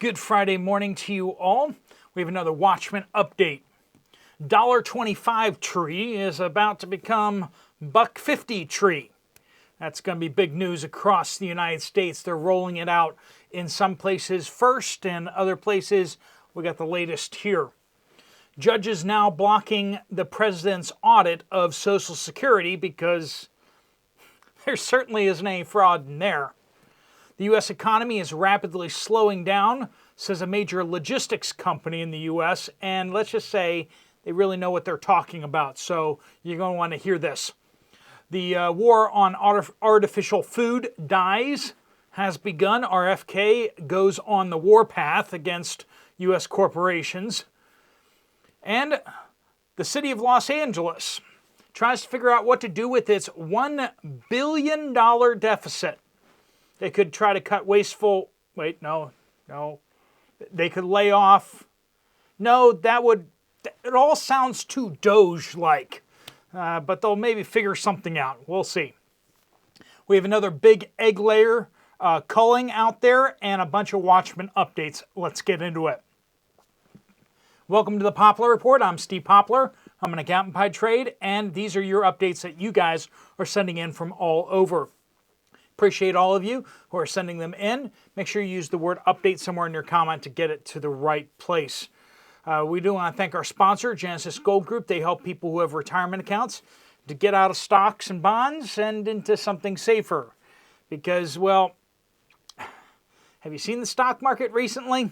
Good Friday morning to you all. We have another Watchmen update. $1.25 tree is about to become $1.50 tree. That's going to be big news across the United States. They're rolling it out in some places first, and other places we got the latest here. Judges now blocking the president's audit of Social Security because there certainly isn't any fraud in there. The U.S. economy is rapidly slowing down, says a major logistics company in the U.S., and let's just say they really know what they're talking about, so you're going to want to hear this. The war on artificial food dyes has begun. RFK goes on the warpath against U.S. corporations. And the city of Los Angeles tries to figure out what to do with its $1 billion deficit. They could try to cut wasteful... Wait, no. They could lay off... No, that would... It all sounds too Doge-like. But they'll maybe figure something out. We'll see. We have another big egg layer culling out there and a bunch of Watchmen updates. Let's get into it. Welcome to the Poplar Report. I'm Steve Poplar. I'm an accountant by trade, and these are your updates that you guys are sending in from all over. Appreciate all of you who are sending them in. Make sure you use the word update somewhere in your comment to get it to the right place. We do want to thank our sponsor, Genesis Gold Group. They help people who have retirement accounts to get out of stocks and bonds and into something safer. Because, well, have you seen the stock market recently?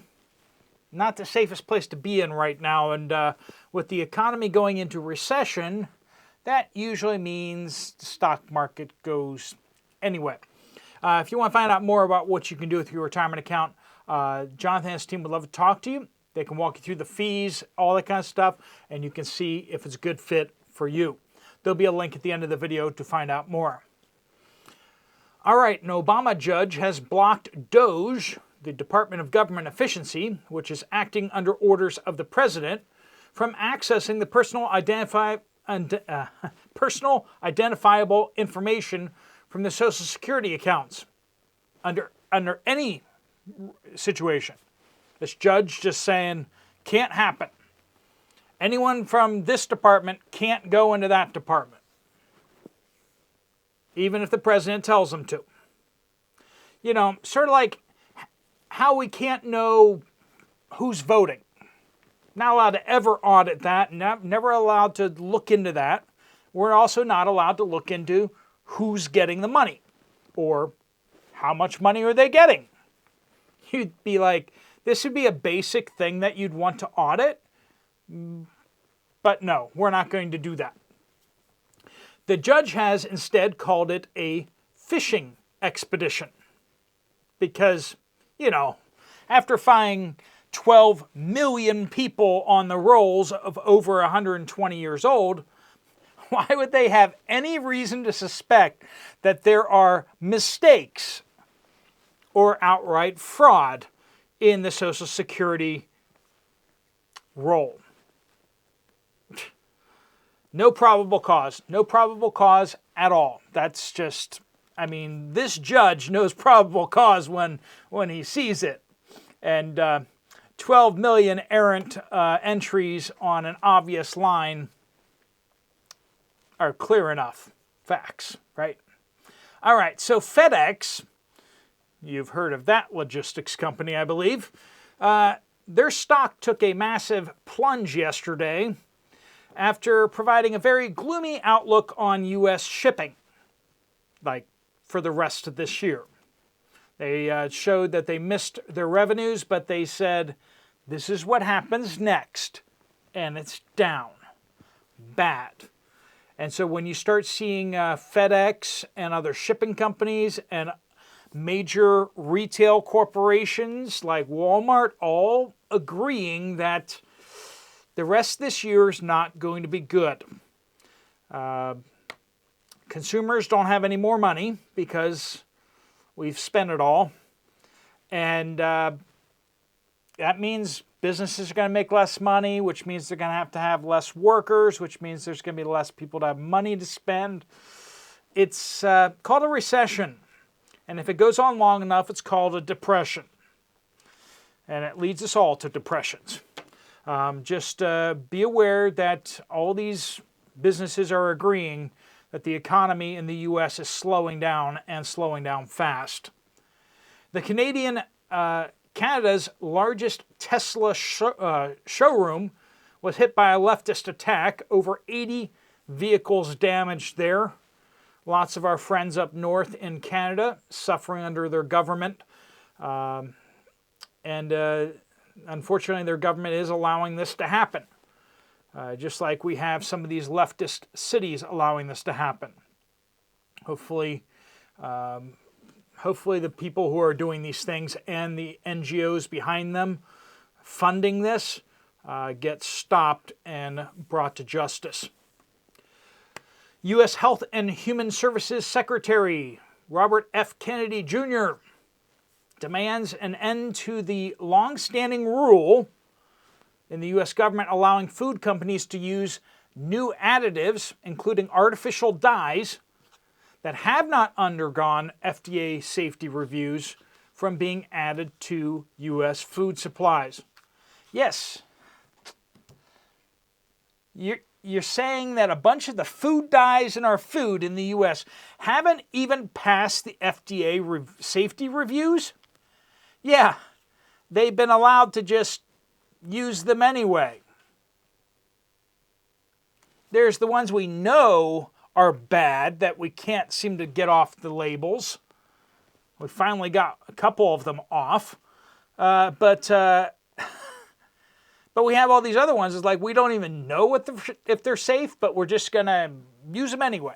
Not the safest place to be in right now. And with the economy going into recession, that usually means the stock market goes anyway. If you want to find out more about what you can do with your retirement account, Jonathan and his team would love to talk to you. They can walk you through the fees, all that kind of stuff, and you can see if it's a good fit for you. There'll be a link at the end of the video to find out more. All right, an Obama judge has blocked DOGE, the Department of Government Efficiency, which is acting under orders of the president, from accessing the personal identifiable information from the Social Security accounts under any situation. This judge just saying, can't happen. Anyone from this department can't go into that department, even if the president tells them to. You know, sort of like how we can't know who's voting. Not allowed to ever audit that, never allowed to look into that. We're also not allowed to look into who's getting the money or how much money are they getting. You'd be like, this would be a basic thing that you'd want to audit, but no, we're not going to do that. The judge has instead called it a fishing expedition because, you know, after finding 12 million people on the rolls of over 120 years old, why would they have any reason to suspect that there are mistakes or outright fraud in the Social Security roll? No probable cause. No probable cause at all. That's just, I mean, this judge knows probable cause when he sees it. And 12 million errant entries on an obvious line are clear enough facts, right? All right, so FedEx, you've heard of that logistics company, I believe. Their stock took a massive plunge yesterday after providing a very gloomy outlook on U.S. shipping, like for the rest of this year. They showed that they missed their revenues, but they said, this is what happens next, and it's down. Bad. And so when you start seeing FedEx and other shipping companies and major retail corporations like Walmart all agreeing that the rest of this year is not going to be good. Consumers don't have any more money because we've spent it all. And that means businesses are going to make less money, which means they're going to have less workers, which means there's going to be less people to have money to spend. It's called a recession. And if it goes on long enough, it's called a depression. and it leads us all to depressions. Just be aware that all these businesses are agreeing that the economy in the U.S. is slowing down and slowing down fast. The Canada's largest Tesla showroom was hit by a leftist attack. Over 80 vehicles damaged there. Lots of our friends up north in Canada suffering under their government. Unfortunately, their government is allowing this to happen. Just like we have some of these leftist cities allowing this to happen. Hopefully the people who are doing these things and the NGOs behind them funding this get stopped and brought to justice. U.S. Health and Human Services Secretary Robert F. Kennedy Jr. demands an end to the long-standing rule in the U.S. government allowing food companies to use new additives, including artificial dyes, that have not undergone FDA safety reviews from being added to U.S. food supplies. Yes, you're saying that a bunch of the food dyes in our food in the U.S. haven't even passed the FDA safety reviews? Yeah, they've been allowed to just use them anyway. There's the ones we know are bad that we can't seem to get off the labels. We finally got a couple of them off. But we have all these other ones. It's like we don't even know if they're safe, but we're just going to use them anyway.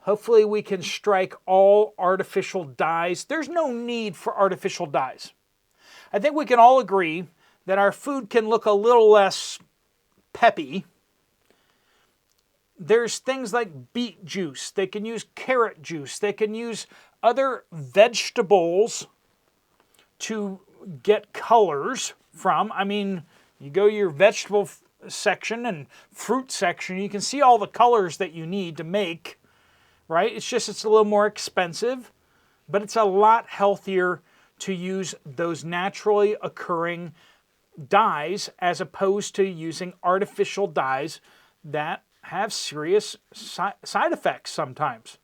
Hopefully we can strike all artificial dyes. There's no need for artificial dyes. I think we can all agree that our food can look a little less peppy. There's things like beet juice. They can use carrot juice. They can use other vegetables to get colors from. I mean, you go to your vegetable section and fruit section, you can see all the colors that you need to make, right? It's a little more expensive, but it's a lot healthier to use those naturally occurring dyes as opposed to using artificial dyes that have serious side effects sometimes.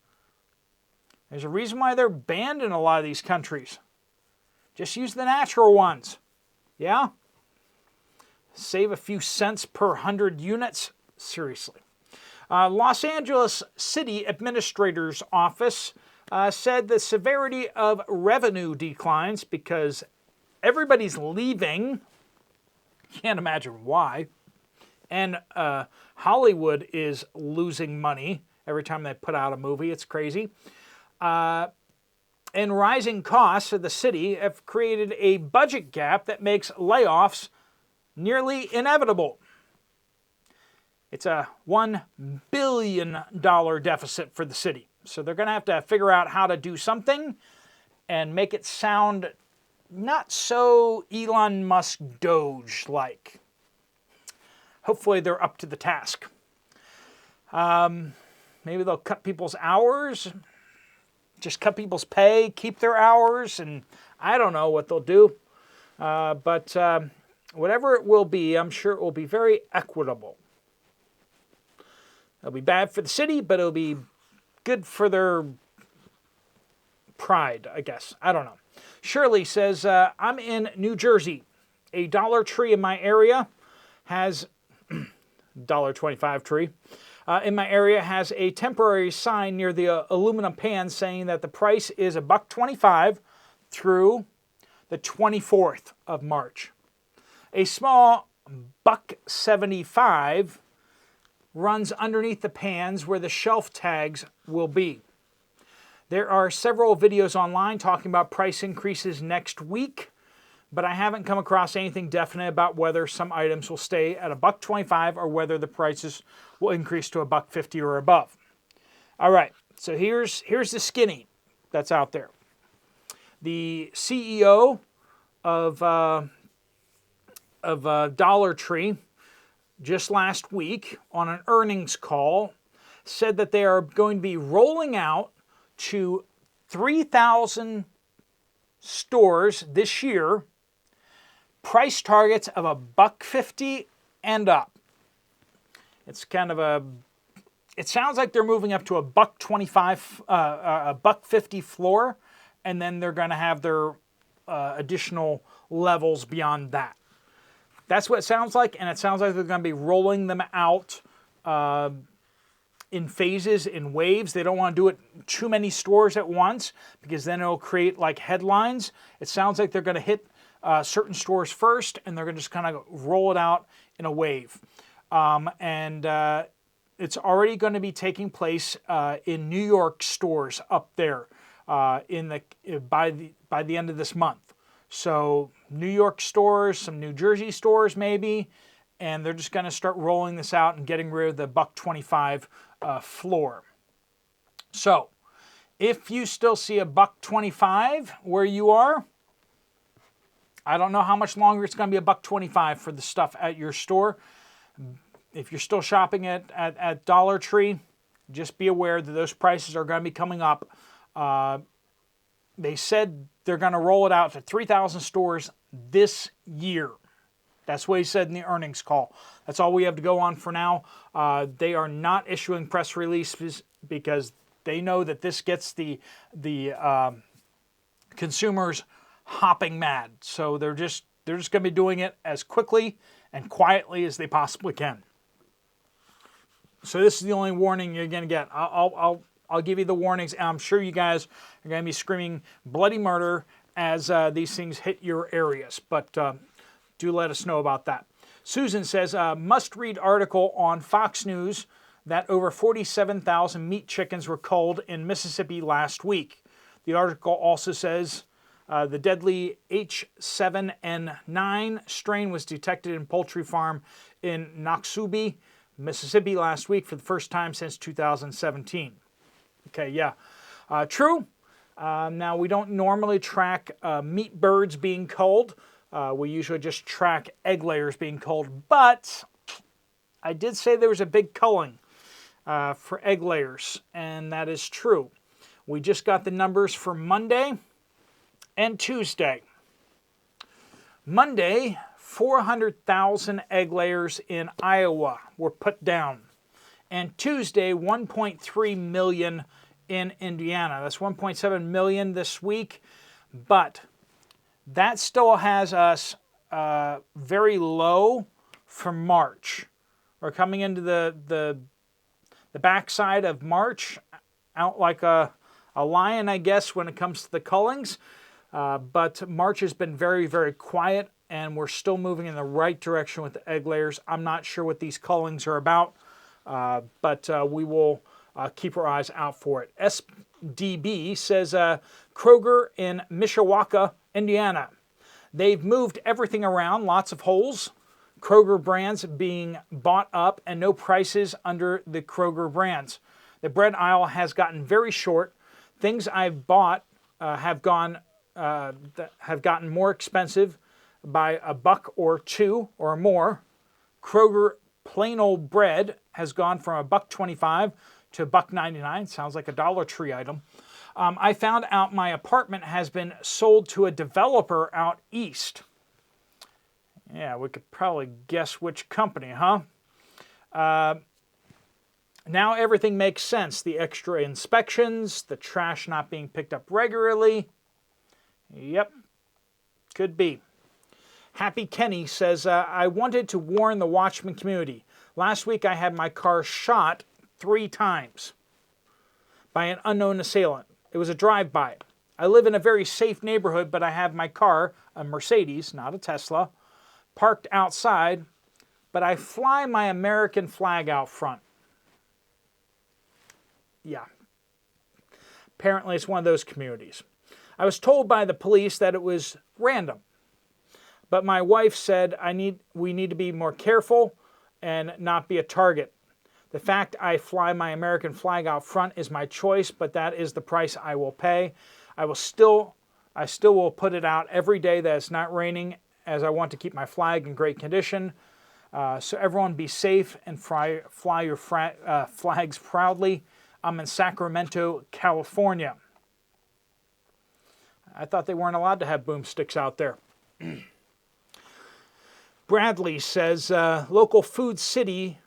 There's a reason why they're banned in a lot of these countries. Just use the natural ones. Yeah? Save a few cents per 100 units? Seriously. Los Angeles City Administrator's Office said the severity of revenue declines because everybody's leaving. Can't imagine why. And Hollywood is losing money every time they put out a movie. It's crazy. And rising costs of the city have created a budget gap that makes layoffs nearly inevitable. It's a $1 billion deficit for the city. So they're going to have to figure out how to do something and make it sound not so Elon Musk Doge-like. Hopefully they're up to the task. Maybe they'll cut people's hours, just cut people's pay, keep their hours, and I don't know what they'll do. But whatever it will be, I'm sure it will be very equitable. It'll be bad for the city, but it'll be good for their pride, I guess. I don't know. Shirley says, I'm in New Jersey. A Dollar Tree in my area has, $1.25 tree, in my area has a temporary sign near the aluminum pan saying that the price is $1.25 through the 24th of March. A small $1.75 runs underneath the pans where the shelf tags will be. There are several videos online talking about price increases next week, but I haven't come across anything definite about whether some items will stay at $1.25 or whether the prices will increase to $1.50 or above. All right, so here's the skinny that's out there. The CEO of Dollar Tree just last week on an earnings call said that they are going to be rolling out to 3,000 stores this year price targets of $1.50 and up. It's kind of it sounds like they're moving up to a $1.25, a $1.50 floor, and then they're going to have their additional levels beyond that. That's what it sounds like, and it sounds like they're going to be rolling them out in phases, in waves. They don't want to do it too many stores at once because then it'll create like headlines. It sounds like they're going to hit certain stores first, and they're going to just kind of roll it out in a wave. It's already going to be taking place in New York stores up there by the end of this month. So New York stores, some New Jersey stores maybe, and they're just going to start rolling this out and getting rid of the $1.25 floor. So if you still see a $1.25 where you are, I don't know how much longer it's going to be a $1.25 for the stuff at your store. If you're still shopping at Dollar Tree, just be aware that those prices are going to be coming up. They said they're going to roll it out to 3,000 stores this year. That's what he said in the earnings call. That's all we have to go on for now. They are not issuing press releases because they know that this gets the consumers hopping mad. So they're just going to be doing it as quickly and quietly as they possibly can. So this is the only warning you're going to get. I'll give you the warnings, and I'm sure you guys are going to be screaming bloody murder as these things hit your areas. But do let us know about that. Susan says, must-read article on Fox News that over 47,000 meat chickens were culled in Mississippi last week. The article also says the deadly H7N9 strain was detected in poultry farm in Noxubee, Mississippi last week for the first time since 2017. Okay, yeah. True. Now, we don't normally track meat birds being culled. We usually just track egg layers being culled. But I did say there was a big culling for egg layers, and that is true. We just got the numbers for Monday and Tuesday. Monday, 400,000 egg layers in Iowa were put down. And Tuesday, 1.3 million in Indiana. That's 1.7 million this week. But that still has us very low for March. We're coming into the backside of March, out like a lion, I guess, when it comes to the cullings. But March has been very, very quiet, and we're still moving in the right direction with the egg layers. I'm not sure what these cullings are about, but we will keep our eyes out for it. SDB says Kroger in Mishawaka, Indiana. They've moved everything around, lots of holes. Kroger brands being bought up and no prices under the Kroger brands. The bread aisle has gotten very short. Things I've bought have gotten more expensive by $1 or $2 or more. Kroger plain old bread has gone from $1.25 to $1.99. Sounds like a Dollar Tree item. I found out my apartment has been sold to a developer out east. Yeah, we could probably guess which company, huh? Now everything makes sense. The extra inspections, the trash not being picked up regularly. Yep, could be. Happy Kenny says, I wanted to warn the Watchmen community. Last week I had my car shot 3 times by an unknown assailant. It was a drive-by. I live in a very safe neighborhood, but I have my car, a Mercedes, not a Tesla, parked outside, but I fly my American flag out front. Yeah. Apparently it's one of those communities. I was told by the police that it was random, but my wife said we need to be more careful and not be a target. The fact I fly my American flag out front is my choice, but that is the price I will pay. I still will put it out every day that it's not raining, as I want to keep my flag in great condition. So everyone be safe and fly your flags proudly. I'm in Sacramento, California. I thought they weren't allowed to have boomsticks out there. Bradley says local Food City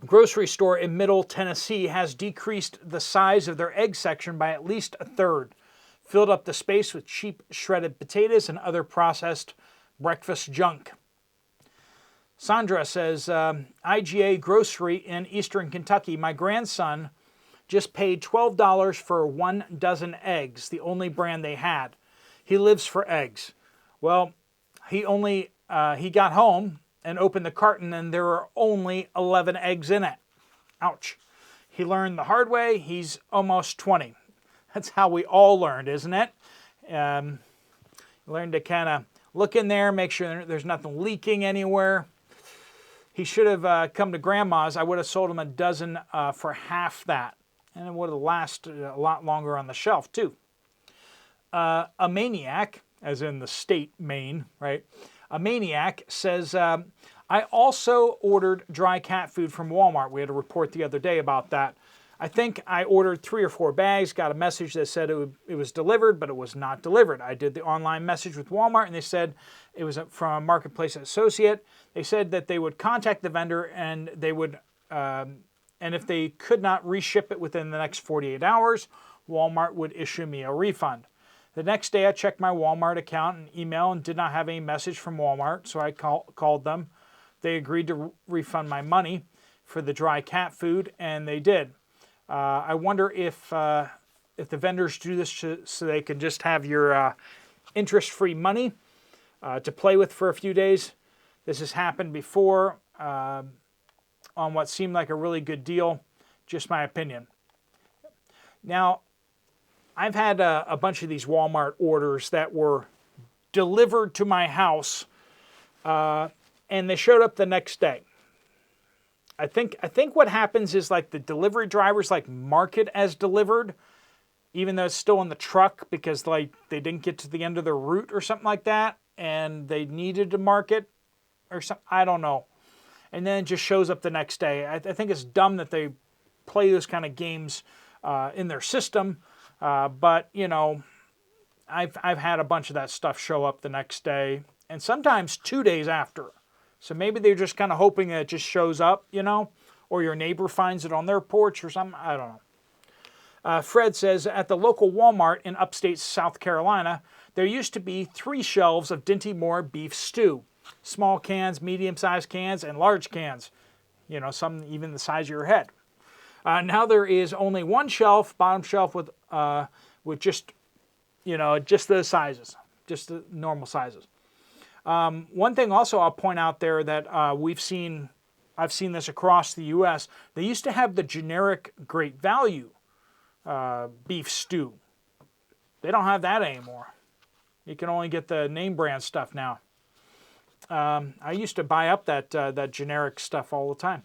grocery store in Middle Tennessee has decreased the size of their egg section by at least a third, filled up the space with cheap shredded potatoes and other processed breakfast junk. Sandra says, IGA grocery in eastern Kentucky. My grandson just paid $12 for 1 dozen eggs, the only brand they had. He lives for eggs. Well, he got home and opened the carton and there were only 11 eggs in it. Ouch. He learned the hard way. He's almost 20. That's how we all learned, isn't it? Learn to kind of look in there, make sure there's nothing leaking anywhere. He should have come to Grandma's. I would have sold him a dozen for half that. And it would have lasted a lot longer on the shelf, too. A maniac, as in the state Maine, right? A maniac says, I also ordered dry cat food from Walmart. We had a report the other day about that. I think I ordered 3 or 4 bags, got a message that said it was delivered, but it was not delivered. I did the online message with Walmart, and they said it was from a marketplace associate. They said that they would contact the vendor, and they would, and if they could not reship it within the next 48 hours, Walmart would issue me a refund. The next day, I checked my Walmart account and email and did not have any message from Walmart, so I called them. They agreed to refund my money for the dry cat food, and they did. I wonder if the vendors do this so they can just have your interest-free money to play with for a few days. This has happened before on what seemed like a really good deal. Just my opinion. Now, I've had a bunch of these Walmart orders that were delivered to my house, and they showed up the next day. I think what happens is like the delivery drivers like mark it as delivered, even though it's still in the truck because like they didn't get to the end of their route or something like that, and they needed to mark it or something. I don't know. And then it just shows up the next day. I think it's dumb that they play those kind of games in their system. But you know, I've had a bunch of that stuff show up the next day, and sometimes 2 days after. So maybe they're just kind of hoping that it just shows up, you know, or your neighbor finds it on their porch or something. I don't know. Fred says, at the local Walmart in upstate South Carolina, there used to be 3 shelves of Dinty Moore beef stew. Small cans, medium-sized cans, and large cans. You know, some even the size of your head. Now there is only 1 shelf, bottom shelf with just, you know, just those sizes, just the normal sizes. One thing also I'll point out there that I've seen this across the U.S. They used to have the generic Great Value beef stew. They don't have that anymore. You can only get the name brand stuff now. I used to buy up that generic stuff all the time.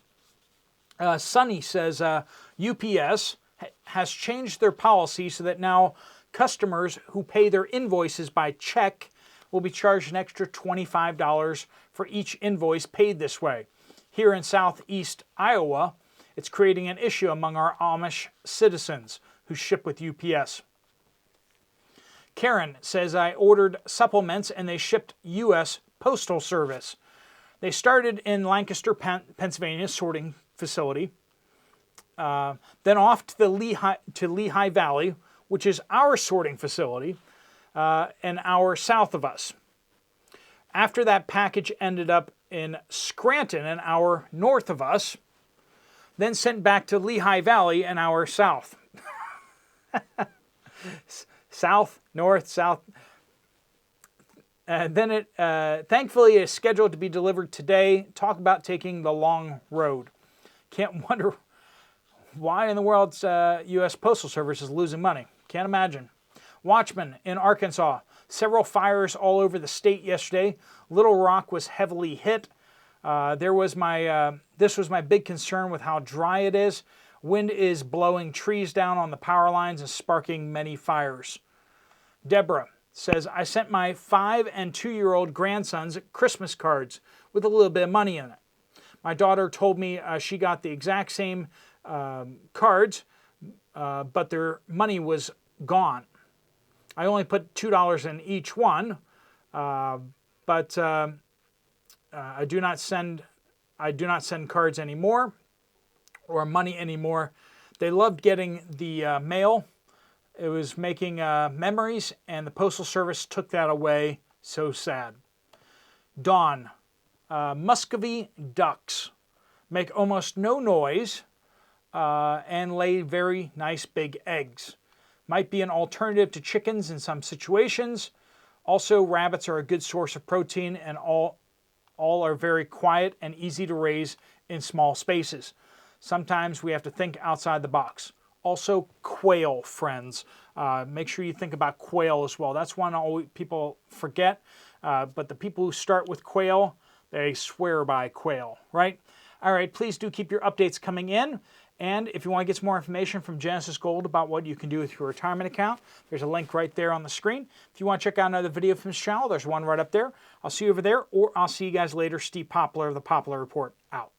Sonny says UPS has changed their policy so that now customers who pay their invoices by check will be charged an extra $25 for each invoice paid this way. Here in southeast Iowa, it's creating an issue among our Amish citizens who ship with UPS. Karen says, I ordered supplements and they shipped U.S. Postal Service. They started in Lancaster, Pennsylvania sorting facility, then off to the Lehigh Valley, which is our sorting facility, an hour south of us. After that package ended up in Scranton, an hour north of us, then sent back to Lehigh Valley, an hour south. South, north, south. Then it thankfully is scheduled to be delivered today. Talk about taking the long road. Can't wonder why in the world U.S. Postal Service is losing money. Can't imagine. Watchmen in Arkansas. Several fires all over the state yesterday. Little Rock was heavily hit. This was my big concern with how dry it is. Wind is blowing trees down on the power lines and sparking many fires. Deborah says, I sent my 5- and 2-year-old grandsons Christmas cards with a little bit of money in it. My daughter told me she got the exact same cards, but their money was gone. I only put $2 in each one, but I do not send cards anymore or money anymore. They loved getting the mail. It was making memories, and the Postal Service took that away. So sad. Dawn. Muscovy ducks make almost no noise and lay very nice big eggs. Might be an alternative to chickens in some situations. Also, rabbits are a good source of protein, and all are very quiet and easy to raise in small spaces. Sometimes we have to think outside the box. Also, quail, friends. Make sure you think about quail as well. That's one people forget, but the people who start with quail, they swear by quail, right? All right, please do keep your updates coming in. And if you want to get some more information from Genesis Gold about what you can do with your retirement account, there's a link right there on the screen. If you want to check out another video from this channel, there's one right up there. I'll see you over there, or I'll see you guys later. Steve Poplar of the Poplar Report, out.